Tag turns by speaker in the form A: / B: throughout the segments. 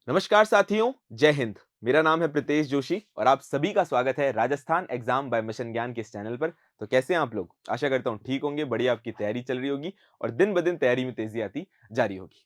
A: नमस्कार साथियों, जय हिंद। मेरा नाम है प्रितेश जोशी और आप सभी का स्वागत है राजस्थान एग्जाम बाय मिशन ज्ञान के इस चैनल पर। तो कैसे हैं आप लोग? आशा करता हूँ ठीक होंगे, बढ़िया आपकी तैयारी चल रही होगी और दिन ब दिन तैयारी में तेजी आती जारी होगी।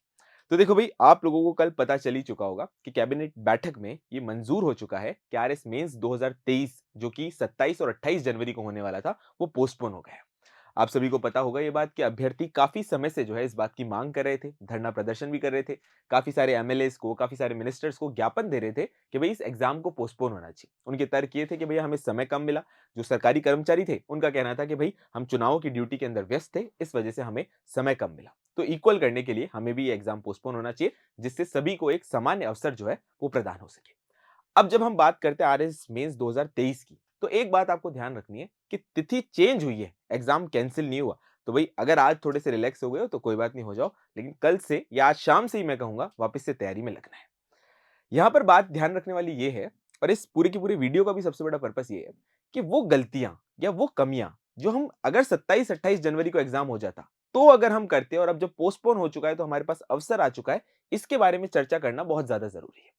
A: तो देखो भाई, आप लोगों को कल पता चल ही चुका होगा कि कैबिनेट बैठक में ये मंजूर हो चुका है कि आरएस मेंस 2023 जो कि 27 और 28 जनवरी को होने वाला था, वो पोस्टपोन हो गया है। आप सभी को पता होगा ये बात कि अभ्यर्थी काफ़ी समय से जो है इस बात की माँग कर रहे थे, धरना प्रदर्शन भी कर रहे थे। काफ़ी सारे एमएलएज़ को, काफ़ी सारे मिनिस्टर्स को ज्ञापन दे रहे थे कि भई इस एग्ज़ाम को पोस्टपोन होना चाहिए। उनके तर्क ये थे कि भैया हमें समय कम मिला। जो सरकारी कर्मचारी थे, उनका कहना था कि भई हम चुनावों की ड्यूटी के अंदर व्यस्त थे, इस वजह से हमें समय कम मिला। तो इक्वल करने के लिए हमें भी ये एग्ज़ाम पोस्टपोन होना चाहिए, जिससे सभी को एक सामान्य अवसर जो है वो प्रदान हो सके। अब जब हम बात करते हैं आरएस मेंस 2023 की, तो एक बात आपको ध्यान रखनी है कि तिथि चेंज हुई है, एग्जाम कैंसल नहीं हुआ। तो भाई अगर आज थोड़े से रिलैक्स हो गए हो तो कोई बात नहीं, हो जाओ, लेकिन कल से या आज शाम से ही मैं कहूंगा वापस से तैयारी में लगना है। यहाँ पर बात ध्यान रखने वाली ये है, और इस पूरी की पूरी वीडियो का भी सबसे बड़ा पर्पस ये है कि वो गलतियां या वो कमियां जो हम अगर 27-28 जनवरी को एग्जाम हो जाता तो अगर हम करते, और अब जब पोस्टपोन हो चुका है तो हमारे पास अवसर आ चुका है, इसके बारे में चर्चा करना बहुत ज्यादा जरूरी है।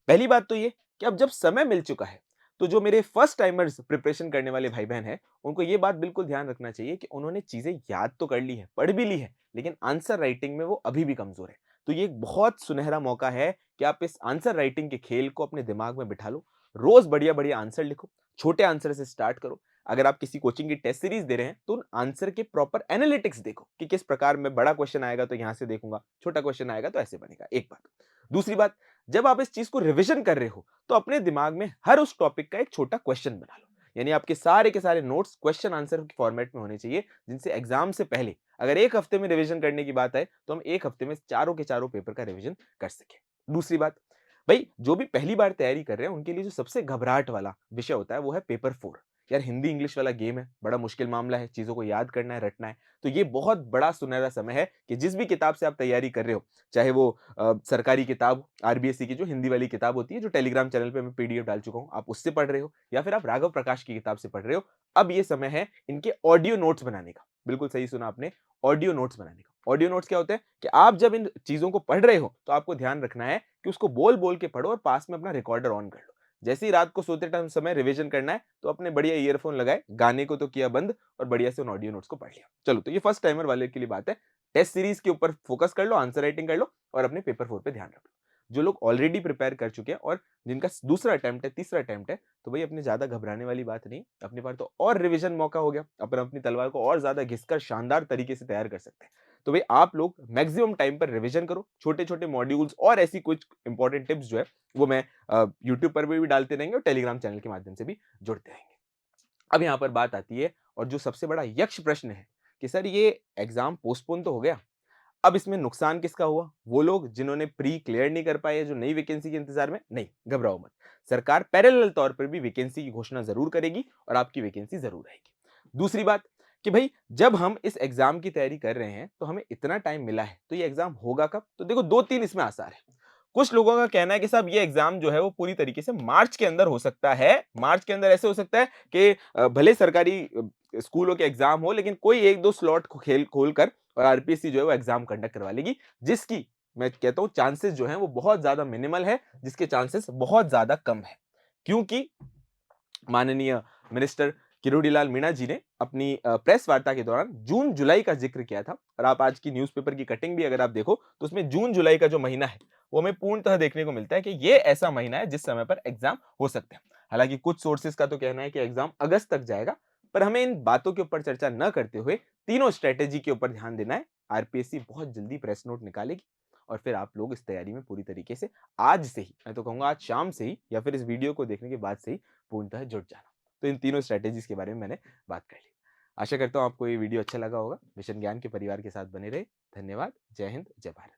A: पहली बात तो ये कि अब जब समय मिल चुका है, तो जो मेरे फर्स्ट टाइमर्स प्रिपरेशन करने वाले भाई बहन हैं, उनको ये बात बिल्कुल ध्यान रखना चाहिए कि उन्होंने चीजें याद तो कर ली है, पढ़ भी ली है, लेकिन आंसर राइटिंग में वो अभी भी कमजोर है। तो ये एक बहुत सुनहरा मौका है कि आप इस आंसर राइटिंग के खेल को अपने दिमाग में बिठा लो। रोज बढ़िया बढ़िया आंसर लिखो, छोटे आंसर से स्टार्ट करो। अगर आप किसी कोचिंग की टेस्ट सीरीज दे रहे हैं तो उन आंसर के प्रॉपर एनालिटिक्स देखो कि किस प्रकार में बड़ा क्वेश्चन आएगा तो यहां से देखूंगा, छोटा क्वेश्चन आएगा तो ऐसे बनेगा। एक बात। दूसरी बात, जब आप इस चीज को रिवीजन कर रहे हो तो अपने दिमाग में हर उस टॉपिक का एक छोटा क्वेश्चन बना लो। यानी आपके सारे के सारे नोट्स क्वेश्चन आंसर के फॉर्मेट में होने चाहिए, जिनसे एग्जाम से पहले अगर एक हफ्ते में रिवीजन करने की बात है तो हम एक हफ्ते में चारों के चारों पेपर का रिवीजन कर सके। दूसरी बात, भाई जो भी पहली बार तैयारी कर रहे हैं उनके लिए जो सबसे घबराहट वाला विषय होता है वो है पेपर 4। यार हिंदी इंग्लिश वाला गेम है, बड़ा मुश्किल मामला है, चीजों को याद करना है, रटना है। तो ये बहुत बड़ा सुनहरा समय है कि जिस भी किताब से आप तैयारी कर रहे हो, चाहे वो सरकारी किताब आरबीएससी की जो हिंदी वाली किताब होती है, जो टेलीग्राम चैनल पे मैं पीडीएफ डाल चुका हूँ, आप उससे पढ़ रहे हो, या फिर आप राघव प्रकाश की किताब से पढ़ रहे हो, अब ये समय है इनके ऑडियो नोट्स बनाने का। बिल्कुल सही सुना आपने, ऑडियो नोट्स बनाने का। ऑडियो नोट्स क्या होते हैं कि आप जब इन चीजों को पढ़ रहे हो तो आपको ध्यान रखना है कि उसको बोल बोल के पढ़ो और पास में अपना रिकॉर्डर ऑन कर लो। जैसे ही रात को सोते टाइम समय रिवीजन करना है तो अपने बढ़िया ईयरफोन लगाए, गाने को तो किया बंद और बढ़िया से उन ऑडियो नोट्स को पढ़ लिया। चलो, तो ये फर्स्ट टाइमर वाले के लिए बात है। टेस्ट सीरीज के ऊपर फोकस कर लो, आंसर राइटिंग कर लो और अपने पेपर 4 पे ध्यान रख लो। जो लोग ऑलरेडी प्रिपेयर कर चुके हैं और जिनका दूसरा अटेम्प्ट है, तीसरा अटेम्प्ट है, तो भाई अपने ज्यादा घबराने वाली बात नहीं। अपने पास तो और रिवीजन मौका हो गया, अपन अपनी तलवार को और ज्यादा घिसकर शानदार तरीके से तैयार कर सकते हैं। तो भाई आप लोग मैक्सिमम टाइम पर रिवीजन करो, छोटे छोटे मॉड्यूल्स और ऐसी कुछ इंपॉर्टेंट टिप्स जो है वो मैं यूट्यूब पर भी डालते रहेंगे और टेलीग्राम चैनल के माध्यम से भी जुड़ते रहेंगे। अब यहाँ पर बात आती है, और जो सबसे बड़ा यक्ष प्रश्न है कि सर ये एग्जाम पोस्टपोन तो हो गया, अब इसमें नुकसान किसका हुआ? वो लोग जिन्होंने प्री क्लियर नहीं कर पाए, जो नई वैकेंसी के इंतजार में। नहीं, घबराओ मत। सरकार पैरेलल तौर पर भी वैकेंसी की घोषणा जरूर करेगी और आपकी वैकेंसी जरूर आएगी। दूसरी बात कि भाई जब हम इस एग्जाम की तैयारी कर रहे हैं तो हमें इतना टाइम मिला है, तो ये एग्जाम होगा कब? तो देखो, दो तीन इसमें आसार है। कुछ लोगों का कहना है कि साहब ये एग्जाम जो है वो पूरी तरीके से मार्च के अंदर हो सकता है। मार्च के अंदर ऐसे हो सकता है कि भले सरकारी स्कूलों के एग्जाम हो, लेकिन कोई एक दो स्लॉट को खेल खोल कर और आरपीएससी जो है वो एग्जाम कंडक्ट करवा लेगी, जिसकी मैं कहता हूं चांसेस जो है वो बहुत ज्यादा मिनिमल है, जिसके चांसेस बहुत ज्यादा कम है। क्योंकि माननीय मिनिस्टर किरोड़ीलाल मीणा जी ने अपनी प्रेस वार्ता के दौरान जून जुलाई का जिक्र किया था, और आप आज की न्यूज़पेपर की कटिंग भी अगर आप देखो तो उसमें जून जुलाई का जो महीना है वो हमें पूर्णतः देखने को मिलता है कि ये ऐसा महीना है जिस समय पर एग्जाम हो सकते हैं। हालांकि कुछ सोर्सेज का तो कहना है कि एग्जाम अगस्त तक जाएगा, पर हमें इन बातों के ऊपर चर्चा न करते हुए तीनों स्ट्रेटेजी के ऊपर ध्यान देना है। आरपीएससी बहुत जल्दी प्रेस नोट निकालेगी और फिर आप लोग इस तैयारी में पूरी तरीके से आज से ही, मैं तो कहूंगा आज शाम से ही या फिर इस वीडियो को देखने के बाद से ही पूर्णतः जुट जाना। तो इन तीनों स्ट्रैटेजीज के बारे में मैंने बात कर ली। आशा करता हूँ आपको ये वीडियो अच्छा लगा होगा। मिशन ज्ञान के परिवार के साथ बने रहे। धन्यवाद। जय हिंद, जय भारत।